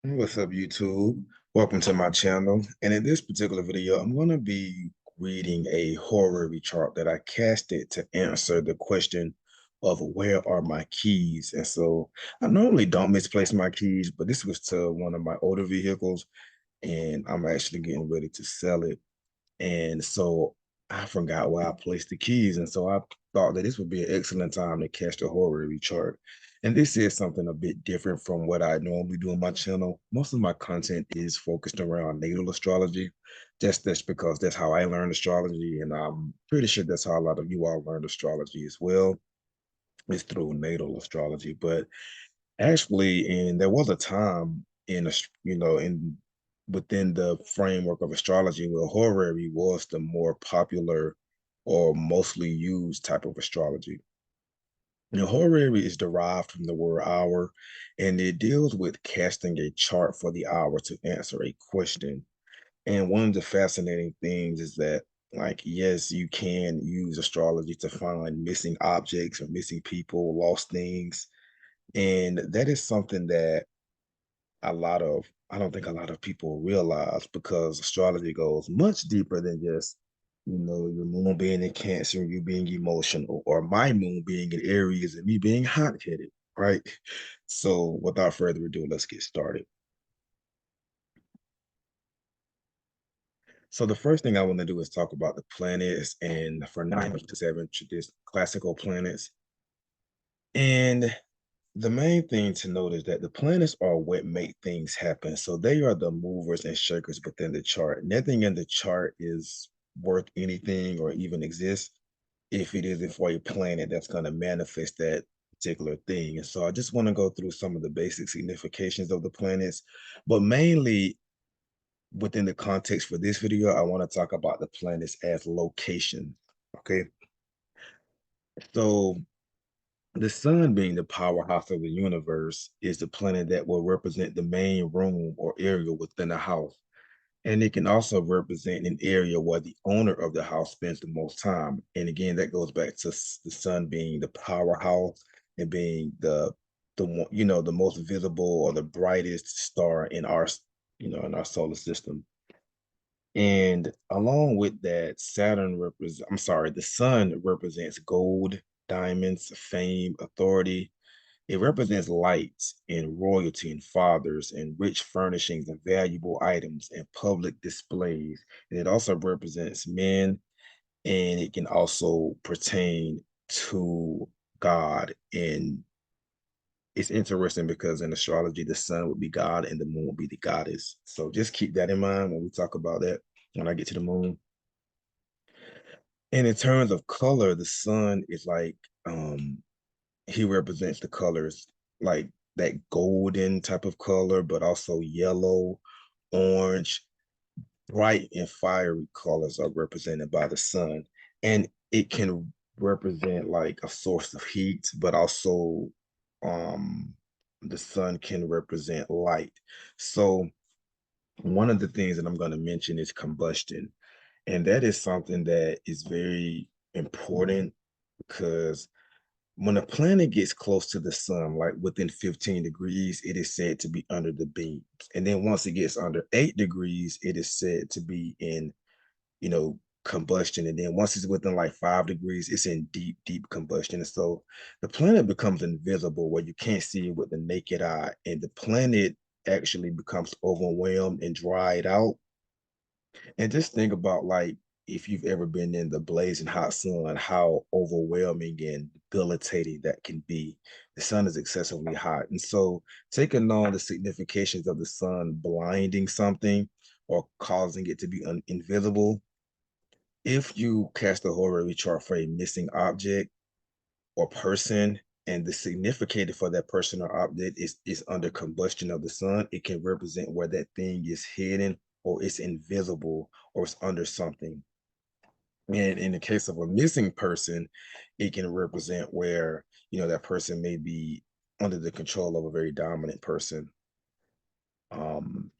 What's up, YouTube? Welcome to my channel. And in this particular video, I'm going to be reading a horary chart that I casted to answer the question of where are my keys? And so I normally don't misplace my keys, but this was to one of my older vehicles, and I'm actually getting ready to sell it. And so I forgot where I placed the keys. And so I thought that this would be an excellent time to catch the horary chart. And this is something a bit different from what I normally do on my channel. Most of my content is focused around natal astrology. That's because that's how I learned astrology. And I'm pretty sure that's how a lot of you all learned astrology as well. It's through natal astrology. But actually, and there was a time in in within the framework of astrology where horary was the more popular or mostly used type of astrology. Now, horary is derived from the word hour, and it deals with casting a chart for the hour to answer a question. And one of the fascinating things is that, like, yes, you can use astrology to find missing objects or missing people, lost things. And that is something that I don't think a lot of people realize because astrology goes much deeper than just, your moon being in Cancer and you being emotional, or my moon being in Aries and me being hot-headed, right? So without further ado, let's get started. So the first thing I want to do is talk about the planets, and for 9 to 7 traditional classical planets. And the main thing to note is that the planets are what make things happen. So they are the movers and shakers within the chart. Nothing in the chart is worth anything or even exists if it isn't for a planet that's going to manifest that particular thing. And so I just want to go through some of the basic significations of the planets, but mainly within the context for this video, I want to talk about the planets as location. Okay. So the sun, being the powerhouse of the universe, is the planet that will represent the main room or area within a house. And it can also represent an area where the owner of the house spends the most time. And again, that goes back to the sun being the powerhouse and being the most visible or the brightest star in our solar system. And along with that, the sun represents gold, diamonds, fame, authority. It represents light and royalty and fathers and rich furnishings and valuable items and public displays. And it also represents men, and it can also pertain to God. And it's interesting because in astrology, the sun would be God and the moon would be the goddess. So just keep that in mind when we talk about that when I get to the moon. And in terms of color, the sun is like he represents the colors like that golden type of color, but also yellow, orange, bright and fiery colors are represented by the sun. And it can represent like a source of heat, but also um the sun can represent light. So one of the things that I'm going to mention is combustion. And that is something that is very important because when a planet gets close to the sun, like within 15 degrees, it is said to be under the beams. And then once it gets under 8 degrees, it is said to be in, combustion. And then once it's within like 5 degrees, it's in deep, deep combustion. And so the planet becomes invisible where you can't see it with the naked eye. And the planet actually becomes overwhelmed and dried out. And just think about like if you've ever been in the blazing hot sun, how overwhelming and debilitating that can be. The sun is excessively hot. And so taking on the significations of the sun blinding something or causing it to be invisible, if you cast a horary chart for a missing object or person, and the significator for that person or object is under combustion of the sun, it can represent where that thing is hidden or it's invisible or it's under something. And in the case of a missing person, it can represent where, that person may be under the control of a very dominant person. And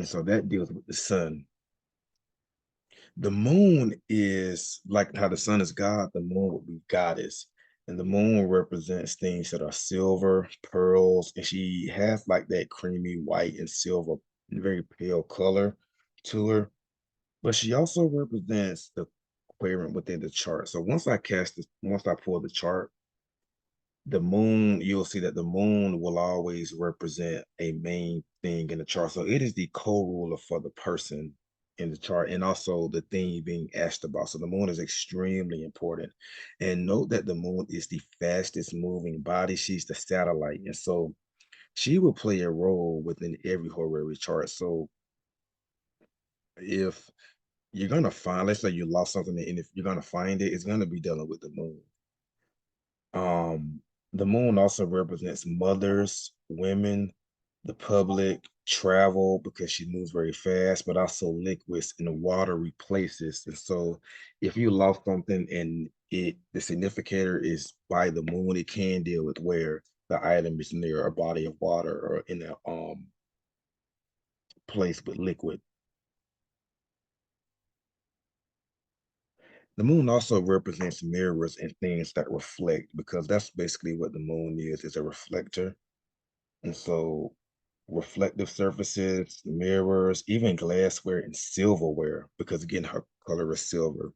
so that deals with the sun. The moon is like how the sun is God, the moon would be goddess. And the moon represents things that are silver, pearls, and she has like that creamy white and silver, very pale color to her. But she also represents the quadrant within the chart. So once I pull the chart, the moon, you'll see that the moon will always represent a main thing in the chart. So it is the co-ruler for the person in the chart and also the thing being asked about. So the moon is extremely important. And note that the moon is the fastest moving body. She's the satellite. And so she will play a role within every horary chart. So if you're gonna find, let's say you lost something, and if you're gonna find it, it's gonna be dealing with the moon. Um, the moon also represents mothers, women, the public, travel because she moves very fast, but also liquids and watery places. And so if you lost something and the significator is by the moon, it can deal with where the item is near a body of water or in a place with liquid. The moon also represents mirrors and things that reflect because that's basically what the moon is a reflector. And so reflective surfaces, mirrors, even glassware and silverware, because again, her color is silver.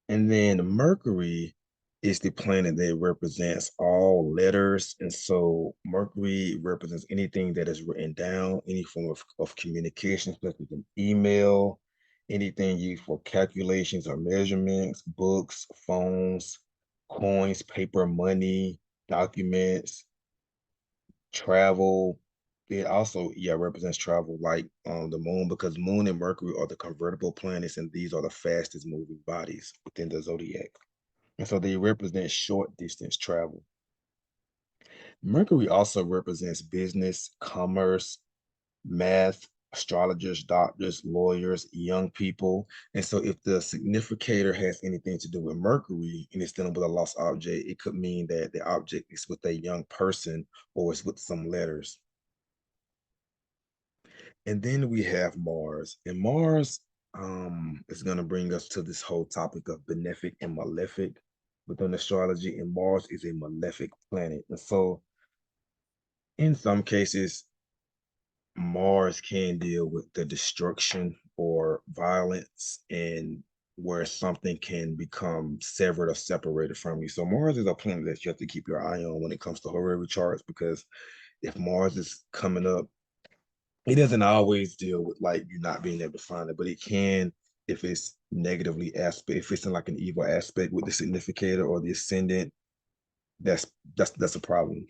And then Mercury is the planet that represents all letters. And so Mercury represents anything that is written down, any form of communication, such as an email, anything used for calculations or measurements, books, phones, coins, paper, money, documents, travel. It also, yeah, represents travel like the moon because moon and Mercury are the convertible planets, and these are the fastest moving bodies within the zodiac. And so they represent short distance travel. Mercury also represents business, commerce, math, astrologers, doctors, lawyers, young people. And so if the significator has anything to do with Mercury and it's dealing with a lost object, it could mean that the object is with a young person or it's with some letters. And then we have Mars. And Mars is going to bring us to this whole topic of benefic and malefic within astrology. And Mars is a malefic planet. And so in some cases, Mars can deal with the destruction or violence and where something can become severed or separated from you. So Mars is a planet that you have to keep your eye on when it comes to horary charts because if Mars is coming up, it doesn't always deal with like you not being able to find it, but it can if it's negatively aspect, if it's in like an evil aspect with the significator or the ascendant, that's that's a problem.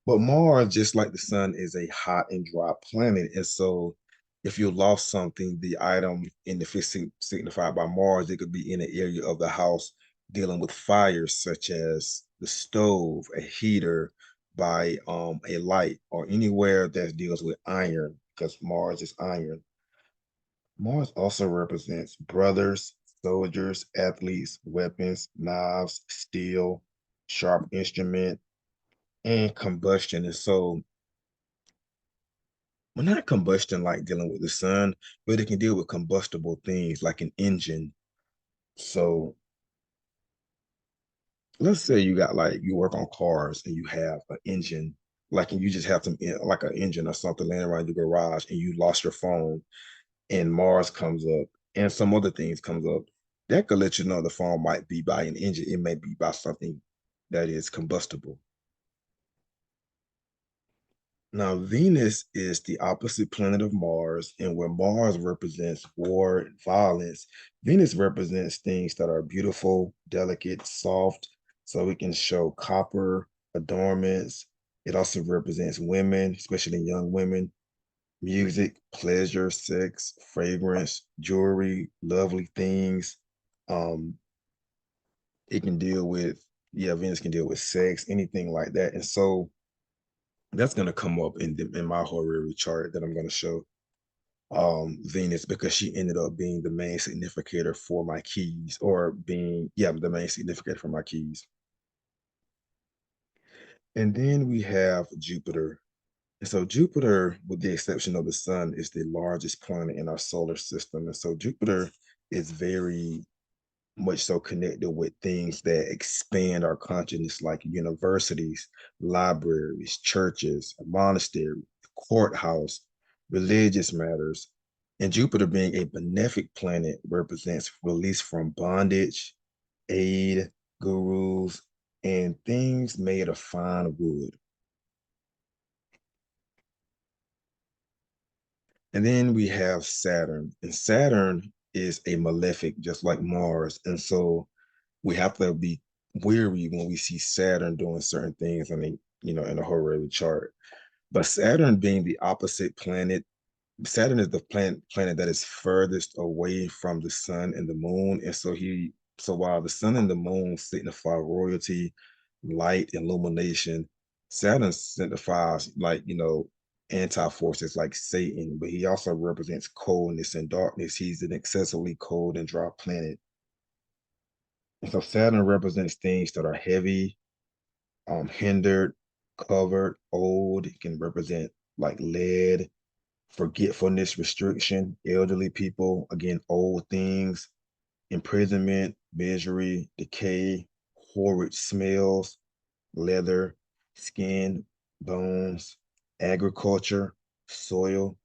But Mars, just like the sun, is a hot and dry planet. And so if you lost something, the item in the physics signified by Mars, it could be in an area of the house dealing with fires such as the stove, a heater, by a light, or anywhere that deals with iron, because Mars is iron. Mars also represents brothers, soldiers, athletes, weapons, knives, steel, sharp instrument, and combustion. And so well, not combustion like dealing with the sun, but it can deal with combustible things like an engine. So let's say you got like you work on cars and you have an engine, like and you just have some like an engine or something laying around your garage and you lost your phone and Mars comes up and some other things comes up. That could let you know the phone might be by an engine. It may be by something that is combustible. Now, Venus is the opposite planet of Mars, and where Mars represents war and violence, Venus represents things that are beautiful, delicate, soft, so it can show copper, adornments. It also represents women, especially young women, music, pleasure, sex, fragrance, jewelry, lovely things. Um, it can deal with, yeah, Venus can deal with sex, anything like that. And so that's going to come up in my horary chart that I'm going to show Venus because she ended up being the main significator for my keys or being yeah the main significator for my keys. And then we have Jupiter. And so Jupiter, with the exception of the sun, is the largest planet in our solar system. And so Jupiter is very much so connected with things that expand our consciousness, like universities, libraries, churches, a monastery, courthouse, religious matters. And Jupiter being a benefic planet represents release from bondage, aid, gurus, and things made of fine wood. And then we have Saturn, and Saturn is a malefic, just like Mars. And so we have to be weary when we see Saturn doing certain things in in a horary chart. But Saturn being the opposite planet, Saturn is the planet that is furthest away from the sun and the moon. And so while the sun and the moon signify royalty, light, illumination, Saturn signifies anti-forces like Satan, but he also represents coldness and darkness. He's an excessively cold and dry planet. And so Saturn represents things that are heavy, hindered, covered, old. It can represent like lead, forgetfulness, restriction, elderly people, again, old things, imprisonment, misery, decay, horrid smells, leather, skin, bones, agriculture, soil.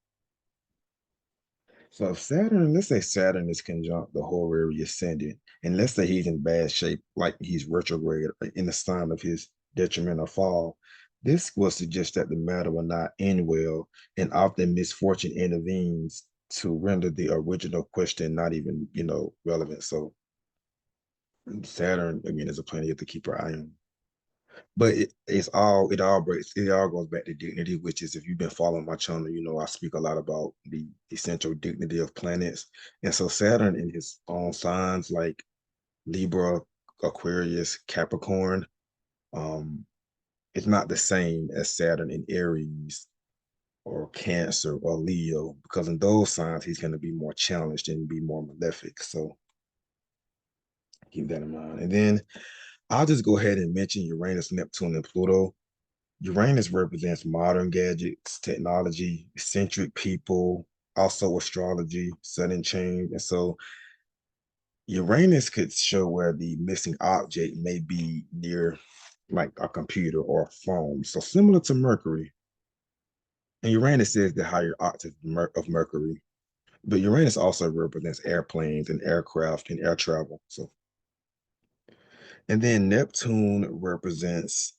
So if Saturn, let's say Saturn is conjunct the horary ascendant, and let's say he's in bad shape, like he's retrograde in the sign of his detriment or fall, this will suggest that the matter will not end well, and often misfortune intervenes to render the original question not even, relevant. So Saturn, again, is a planet you have to keep your eye on. But it all goes back to dignity, which is, if you've been following my channel, I speak a lot about the essential dignity of planets. And so Saturn in his own signs like Libra, Aquarius, Capricorn, um, it's not the same as Saturn in Aries or Cancer or Leo, because in those signs he's going to be more challenged and be more malefic. So keep that in mind. And then I'll just go ahead and mention Uranus, Neptune, and Pluto. Uranus represents modern gadgets, technology, eccentric people, also astrology, sudden change. And so Uranus could show where the missing object may be near like a computer or a phone. So similar to Mercury. And Uranus is the higher octave of Mercury. But Uranus also represents airplanes and aircraft and air travel. So, and then Neptune represents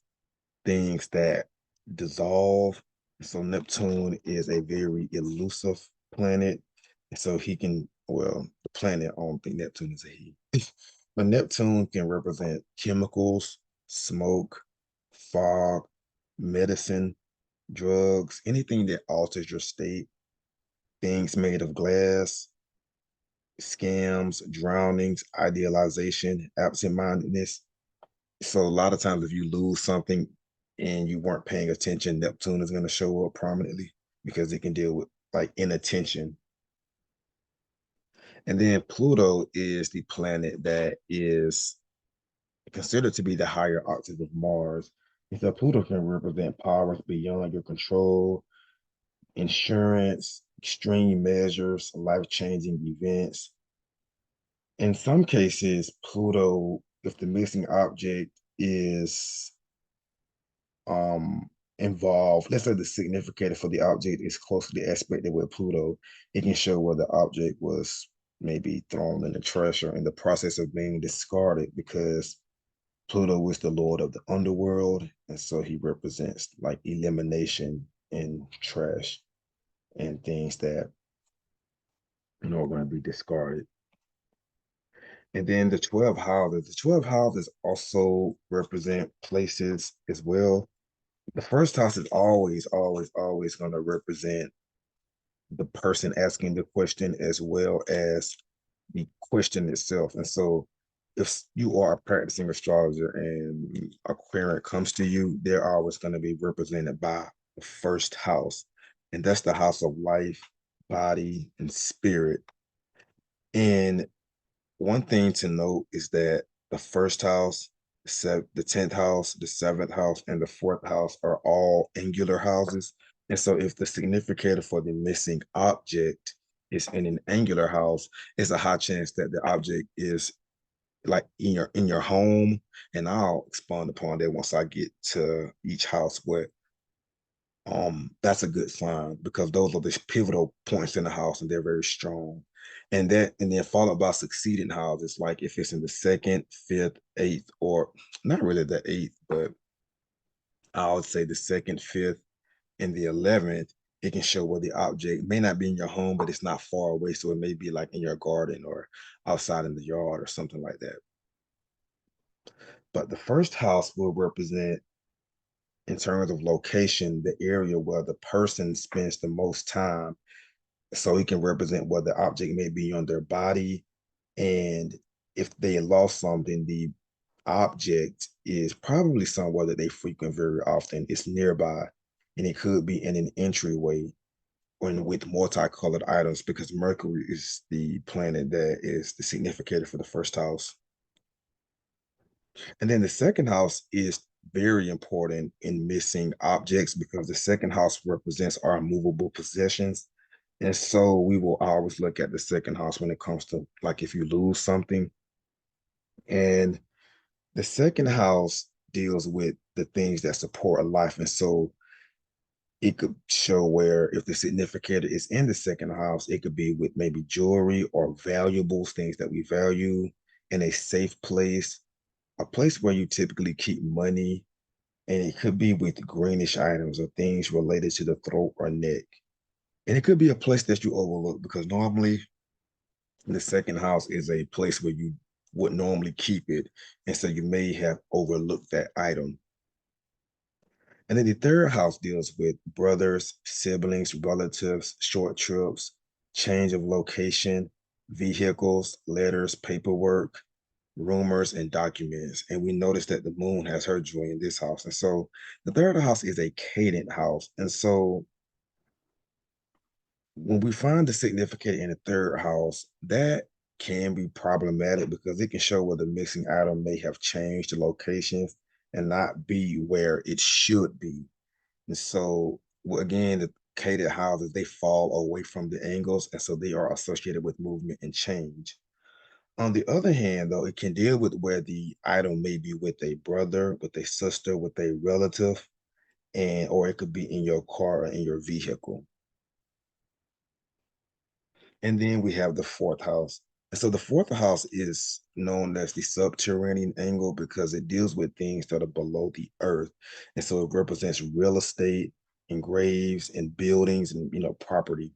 things that dissolve. So Neptune is a very elusive planet. So he can, well, the planet, I don't think Neptune is a he. But Neptune can represent chemicals, smoke, fog, medicine, drugs, anything that alters your state, things made of glass, scams, drownings, idealization, absent-mindedness. So a lot of times if you lose something and you weren't paying attention, Neptune is going to show up prominently because it can deal with like inattention. And then Pluto is the planet that is considered to be the higher octave of Mars. And so Pluto can represent powers beyond your control, insurance, extreme measures, life-changing events. In some cases, Pluto, if the missing object is involved, let's say the significator for the object is closely aspected with Pluto, it can show where the object was maybe thrown in the trash or in the process of being discarded, because Pluto is the lord of the underworld. And so he represents like elimination and trash and things that are going to be discarded. And then the 12 houses also represent places as well. The first house is always, always, always going to represent the person asking the question as well as the question itself. And so if you are a practicing astrologer and a querent comes to you, they're always going to be represented by the first house. And that's the house of life, body, and spirit. And one thing to note is that the first house, the 10th house, the seventh house, and the fourth house are all angular houses. And so if the significator for the missing object is in an angular house, it's a high chance that the object is like in your home, and I'll expand upon that once I get to each house. But that's a good sign because those are the pivotal points in the house and they're very strong. And then followed by succeeding houses, like if it's in the second, fifth, eighth, or not really the eighth, but I would say the second, fifth, and the 11th, it can show where the object may not be in your home, but it's not far away. So it may be like in your garden or outside in the yard or something like that. But the first house will represent, in terms of location, the area where the person spends the most time. So it can represent where the object may be on their body. And if they lost something, the object is probably somewhere that they frequent very often. It's nearby, and it could be in an entryway or with multicolored items because Mercury is the planet that is the significator for the first house. And then the second house is very important in missing objects because the second house represents our movable possessions. And so we will always look at the second house when it comes to like if you lose something. And the second house deals with the things that support life. And so it could show where if the significator is in the second house, it could be with maybe jewelry or valuables, things that we value in a safe place, a place where you typically keep money, and it could be with greenish items or things related to the throat or neck. And it could be a place that you overlook because normally the second house is a place where you would normally keep it. And so you may have overlooked that item. And then the third house deals with brothers, siblings, relatives, short trips, change of location, vehicles, letters, paperwork, rumors, and documents. And we notice that the moon has her joy in this house. And so the third house is a cadent house. And so when we find the significant in the third house, that can be problematic because it can show where the missing item may have changed the locations and not be where it should be. And so, well, again, the cadent houses, they fall away from the angles, and so they are associated with movement and change. On the other hand, though, it can deal with where the item may be with a brother, with a sister, with a relative, and or it could be in your car or in your vehicle. And then we have the fourth house. And so the fourth house is known as the subterranean angle because it deals with things that are below the earth. And so it represents real estate and graves and buildings and property.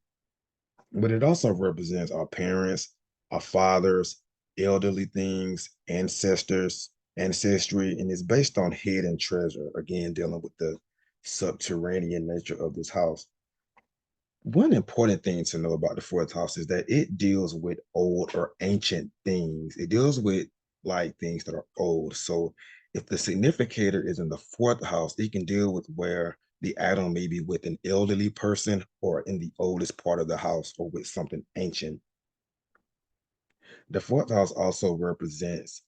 But it also represents our parents, our fathers, elderly things, ancestors, ancestry, and it's based on hidden treasure, again, dealing with the subterranean nature of this house. One important thing to know about the fourth house is that it deals with old or ancient things. It deals with like things that are old. So if the significator is in the fourth house, it can deal with where the atom may be with an elderly person or in the oldest part of the house or with something ancient. The fourth house also represents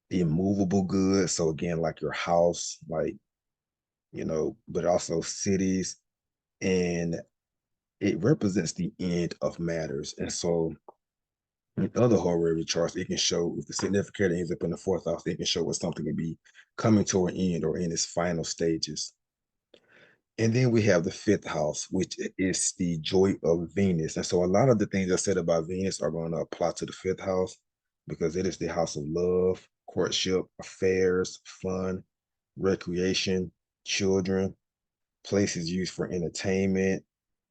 the immovable goods. So again, like your house, like, but also cities, and it represents the end of matters. And so in other horary charts, it can show if the significant ends up in the fourth house, it can show what something can be coming to an end or in its final stages. And then we have the fifth house, which is the joy of Venus. And so a lot of the things I said about Venus are going to apply to the fifth house because it is the house of love, courtship, affairs, fun, recreation, children, places used for entertainment.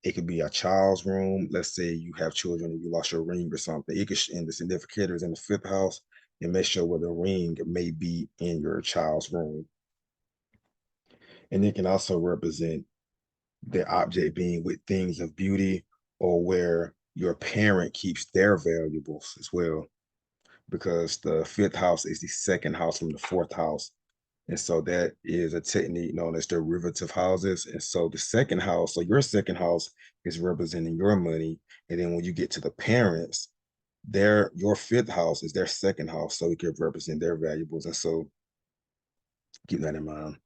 It could be a child's room. Let's say you have children and you lost your ring or something. It could, and the significator is in the fifth house. It may show where the ring may be in your child's room. And it can also represent the object being with things of beauty or where your parent keeps their valuables as well, because the fifth house is the second house from the fourth house. And so that is a technique known as derivative houses. And so the second house, so your second house is representing your money. And then when you get to the parents, your fifth house is their second house. So it could represent their valuables. And so keep that in mind.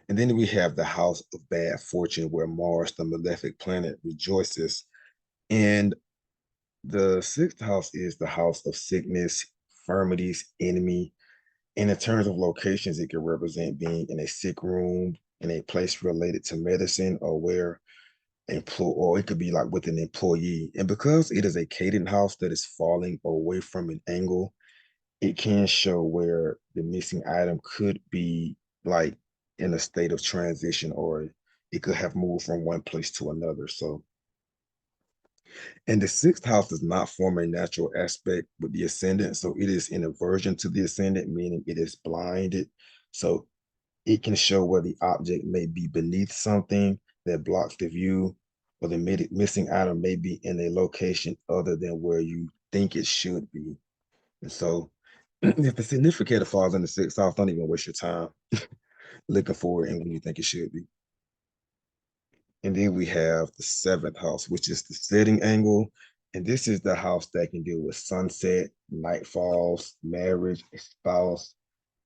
And then we have the house of bad fortune, where Mars, the malefic planet, rejoices. And the sixth house is the house of sickness, infirmities, enemy. And in terms of locations, it can represent being in a sick room, in a place related to medicine, or where or it could be like with an employee. And because it is a cadent house that is falling away from an angle, it can show where the missing item could be like in a state of transition, or it could have moved from one place to another. So, and the sixth house does not form a natural aspect with the ascendant. So it is in aversion to the ascendant, meaning it is blinded. So it can show where the object may be beneath something that blocks the view, or the missing item may be in a location other than where you think it should be. And so, if the significator falls in the sixth house, don't even waste your time looking for it and when you think it should be. And then we have the seventh house, which is the setting angle. And this is the house that can deal with sunset, nightfalls, marriage, a spouse,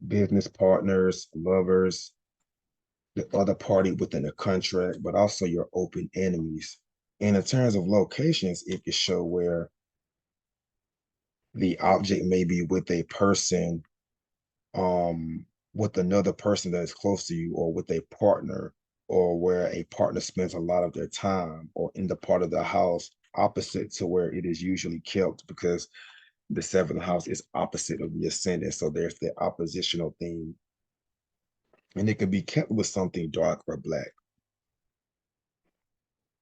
business partners, lovers, the other party within a contract, but also your open enemies. And in terms of locations, it can show where the object may be with a person, with another person that is close to you, or with a partner, or where a partner spends a lot of their time, or in the part of the house opposite to where it is usually kept, because the seventh house is opposite of the ascendant. So there's the oppositional theme. And it can be kept with something dark or black.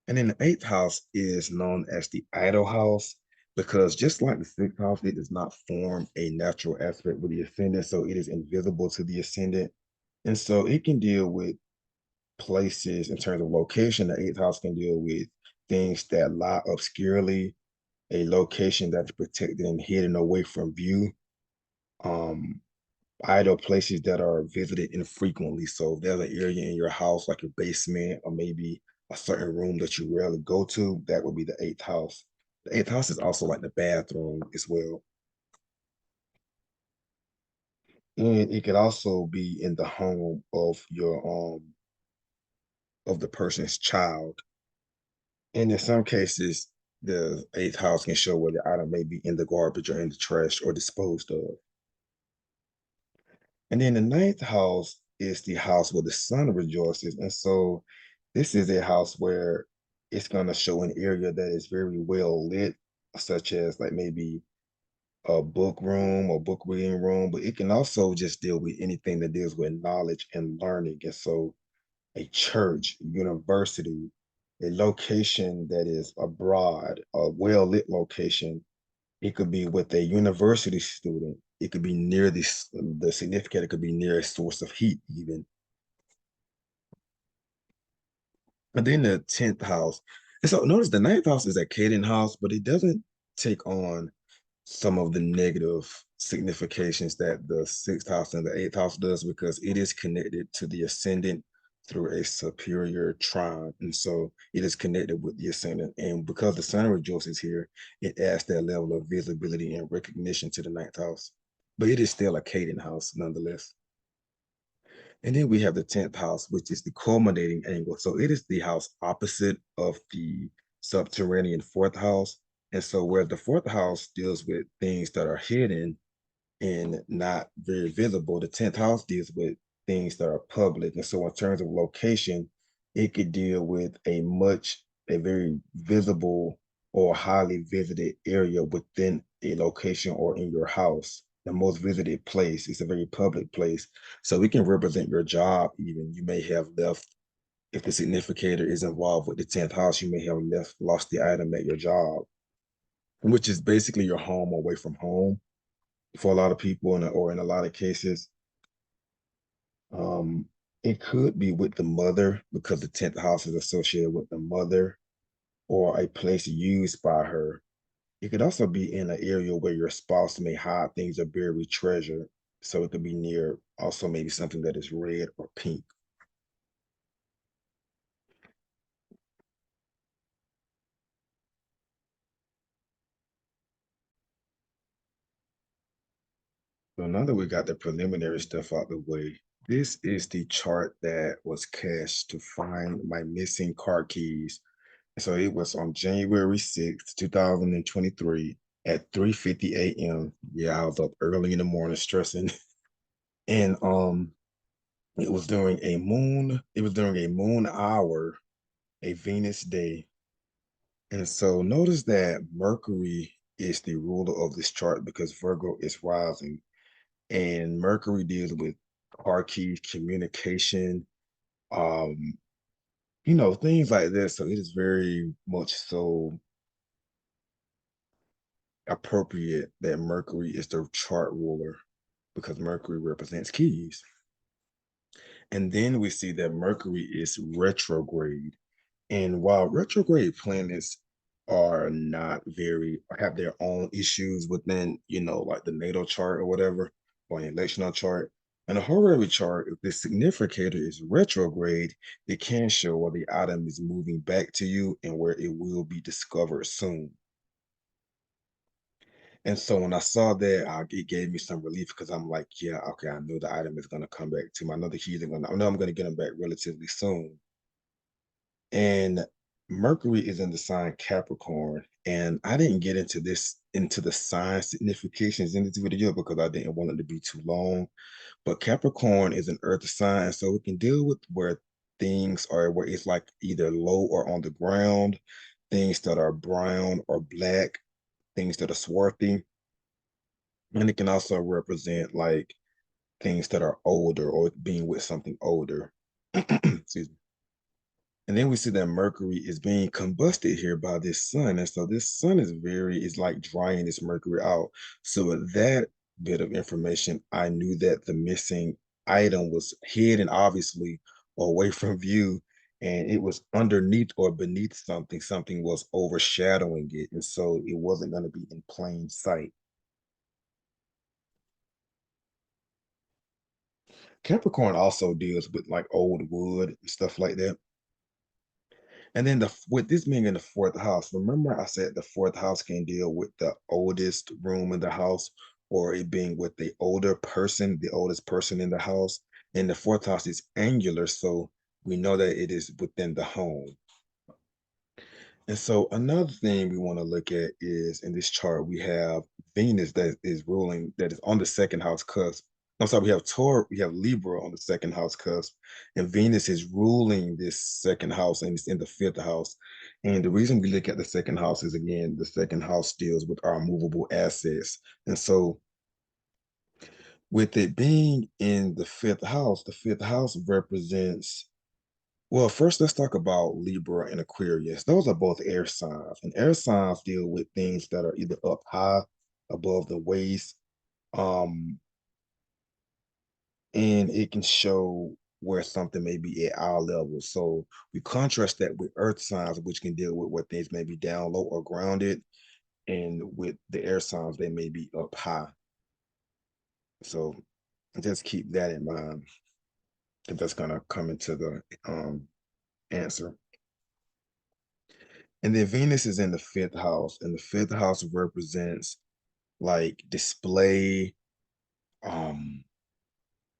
And then the eighth house is known as the idle house, because just like the sixth house, it does not form a natural aspect with the ascendant. So it is invisible to the ascendant. And so it can deal with places in terms of location. The eighth house can deal with things that lie obscurely, a location that's protected and hidden away from view. Um, Idle places that are visited infrequently. So if there's an area in your house, like your basement, or maybe a certain room that you rarely go to, that would be the eighth house. The eighth house is also like the bathroom as well. And it could also be in the home of the person's child. And in some cases, the eighth house can show where the item may be in the garbage or in the trash or disposed of. And then the ninth house is the house where the sun rejoices. And so this is a house where it's going to show an area that is very well lit, such as like maybe a book room or book reading room, but it can also just deal with anything that deals with knowledge and learning. And so a church, university, a location that is abroad, a well lit location. It could be with a university student. It could be near the significant. It could be near a source of heat, even. And then the 10th house. And so notice the ninth house is a Caden house, but it doesn't take on some of the negative significations that the sixth house and the eighth house does, because it is connected to the ascendant through a superior trine. And so it is connected with the ascendant. And because the sun rejoices here, it adds that level of visibility and recognition to the ninth house. But it is still a Caden house nonetheless. And then we have the 10th house, which is the culminating angle. So it is the house opposite of the subterranean fourth house. And so where the fourth house deals with things that are hidden and not very visible, the 10th house deals with things that are public. And so in terms of location, it could deal with a very visible or highly visited area within a location or in your house. The most visited place is a very public place. So it can represent your job even. You may have left, if the significator is involved with the 10th house, you may have lost the item at your job, which is basically your home away from home for a lot of people, or in a lot of cases. Um, it could be with the mother, because the 10th house is associated with the mother, or a place used by her. It could also be in an area where your spouse may hide things or bury treasure. So it could be near also maybe something that is red or pink. So now that we got the preliminary stuff out the way, this is the chart that was cast to find my missing car keys. So it was on January 6th, 2023. at 3:50 a.m. Yeah, I was up early in the morning stressing. And it was during a moon hour, a Venus day. And so notice that Mercury is the ruler of this chart because Virgo is rising. And Mercury deals with car keys, communication, um, things like this. So it is very much so appropriate that Mercury is the chart ruler because Mercury represents keys. And then we see that Mercury is retrograde. And while retrograde planets are not very have their own issues within, like the natal chart or whatever, or an electional chart, and a horary chart, if the significator is retrograde, it can show where the item is moving back to you and where it will be discovered soon. And so when I saw that, it gave me some relief because I'm like, yeah, okay, I know the item is gonna come back to me. I know the keys are gonna. I know I'm gonna get them back relatively soon. And Mercury is in the sign Capricorn. And I didn't get into the sign significations in this video because I didn't want it to be too long. But Capricorn is an earth sign, so it can deal with where things are where it's like either low or on the ground, things that are brown or black, things that are swarthy. And it can also represent like things that are older or being with something older. Excuse me. And then we see that Mercury is being combusted here by this sun. And so this sun is like drying this Mercury out. So with that bit of information, I knew that the missing item was hidden, obviously, away from view. And it was underneath or beneath something. Something was overshadowing it. And so it wasn't going to be in plain sight. Capricorn also deals with like old wood and stuff like that. And then with this being in the fourth house, remember I said the fourth house can deal with the oldest room in the house or it being with the oldest person in the house. And the fourth house is angular, so we know that it is within the home. And so another thing we want to look at is in this chart, we have Venus that is on the second house cusp. I'm sorry, we have Taurus, we have Libra on the second house cusp, and Venus is ruling this second house and it's in the fifth house. And the reason we look at the second house is again, the second house deals with our movable assets. And so with it being in the fifth house represents well, first, let's talk about Libra and Aquarius. Those are both air signs, and air signs deal with things that are either up high, above the waist, um, and it can show where something may be at our level. So we contrast that with earth signs, which can deal with where things may be down low or grounded, and with the air signs, they may be up high. So just keep that in mind because that's gonna come into the answer. And then Venus is in the fifth house, and the fifth house represents like display, um,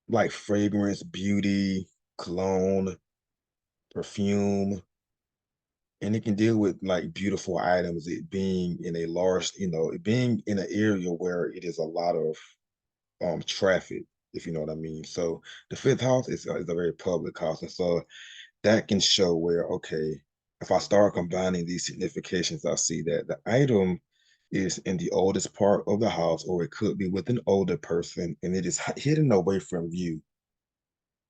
like fragrance, beauty, cologne, perfume, and it can deal with like beautiful items. It being in a large, it being in an area where it is a lot of traffic, if you know what I mean. So the fifth house is a very public house, and so that can show where, okay, if I start combining these significations, I see that the item is in the oldest part of the house, or it could be with an older person, and it is hidden away from view.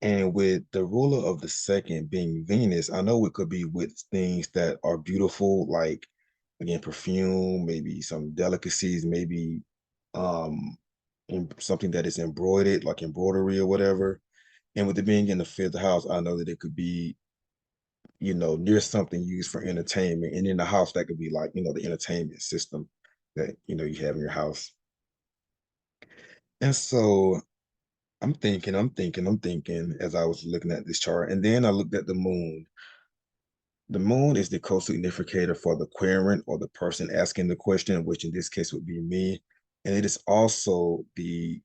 And with the ruler of the second being Venus, I know it could be with things that are beautiful, like again, perfume, maybe some delicacies, maybe um something that is embroidered, like embroidery or whatever. And with it being in the fifth house, I know that it could be near something used for entertainment. And in the house, that could be like, the entertainment system that, you have in your house. And so I'm thinking as I was looking at this chart. And then I looked at the moon. The moon is the co-significator for the querent or the person asking the question, which in this case would be me. And it is also the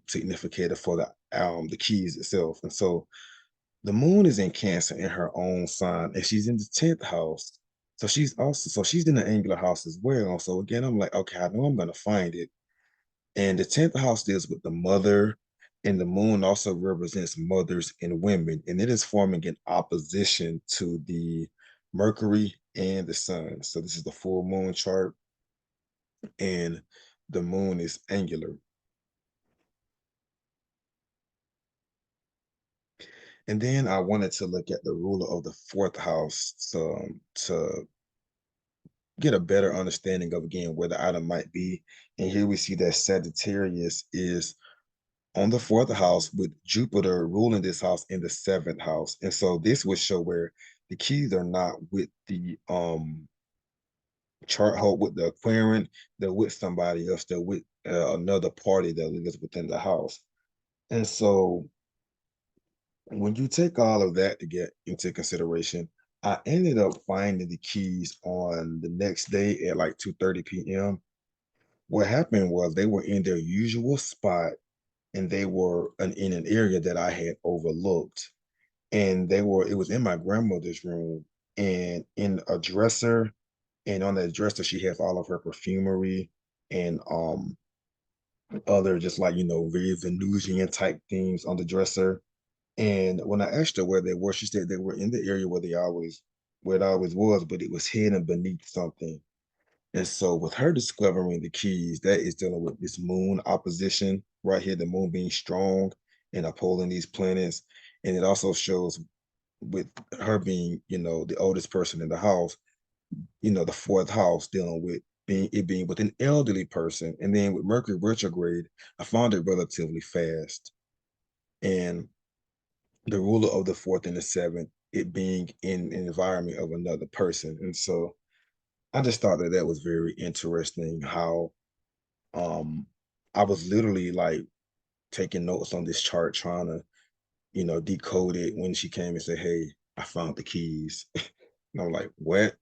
significator for the keys itself. And so the moon is in Cancer in her own sign, and she's in the 10th house. So she's in the angular house as well. So again, I'm like, okay, I know I'm gonna find it. And the 10th house deals with the mother, and the moon also represents mothers and women, and it is forming an opposition to the Mercury and the sun. So this is the full moon chart, and the moon is angular. And then I wanted to look at the ruler of the fourth house to get a better understanding of again where the item might be. And here we see that Sagittarius is on the fourth house with Jupiter ruling this house in the seventh house. And so this would show where the keys are not with the chart hold with the Aquarian, they're with somebody else, they're with another party that lives within the house. And so when you take all of that to get into consideration, I ended up finding the keys on the next day at like 2:30 p.m. What happened was they were in their usual spot, and they were in an area that I had overlooked. And it was in my grandmother's room and in a dresser. And on that dresser, she has all of her perfumery and other just like, very Venusian type things on the dresser. And when I asked her where they were, she said they were in the area where it always was, but it was hidden beneath something. And so with her discovering the keys, that is dealing with this moon opposition right here, the moon being strong and upholding these planets. And it also shows with her being, the oldest person in the house, the fourth house dealing with being with an elderly person. And then with Mercury retrograde, I found it relatively fast. And the ruler of the fourth and the seventh, it being in an environment of another person. And so I just thought that that was very interesting how um I was literally like taking notes on this chart, trying to, decode it when she came and said, "Hey, I found the keys." And I'm like, "What?"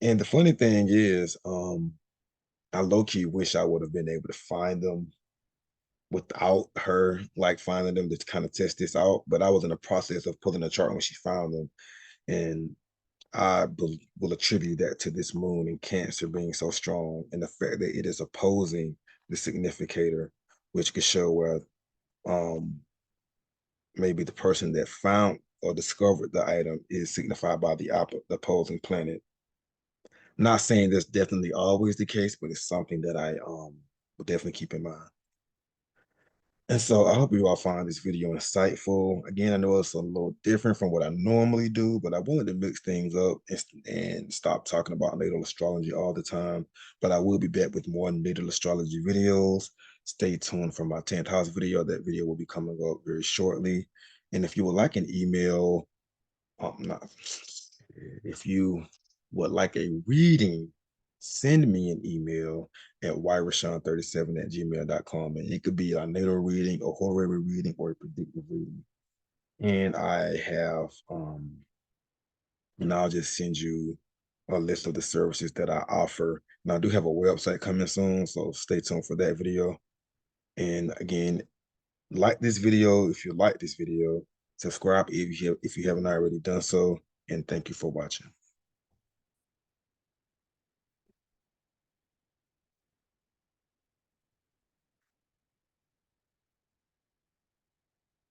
And the funny thing is, I low-key wish I would have been able to find them without her like finding them to kind of test this out. But I was in the process of pulling a chart when she found them. And will attribute that to this moon in Cancer being so strong and the fact that it is opposing the significator, which could show where um, maybe the person that found or discovered the item is signified by the opposing planet. Not saying that's definitely always the case, but it's something that I will definitely keep in mind. And so I hope you all find this video insightful. Again, I know it's a little different from what I normally do, but I wanted to mix things up and stop talking about natal astrology all the time. But I will be back with more natal astrology videos. Stay tuned for my 10th house video. That video will be coming up very shortly. And if you would like an email, not, if you would like a reading, send me an email at yrashawn37@gmail.com. And it could be a natal reading, a horary reading, or a predictive reading. And and I'll just send you a list of the services that I offer. And I do have a website coming soon, so stay tuned for that video. And again, like this video if you like this video, subscribe if you haven't already done so, and thank you for watching.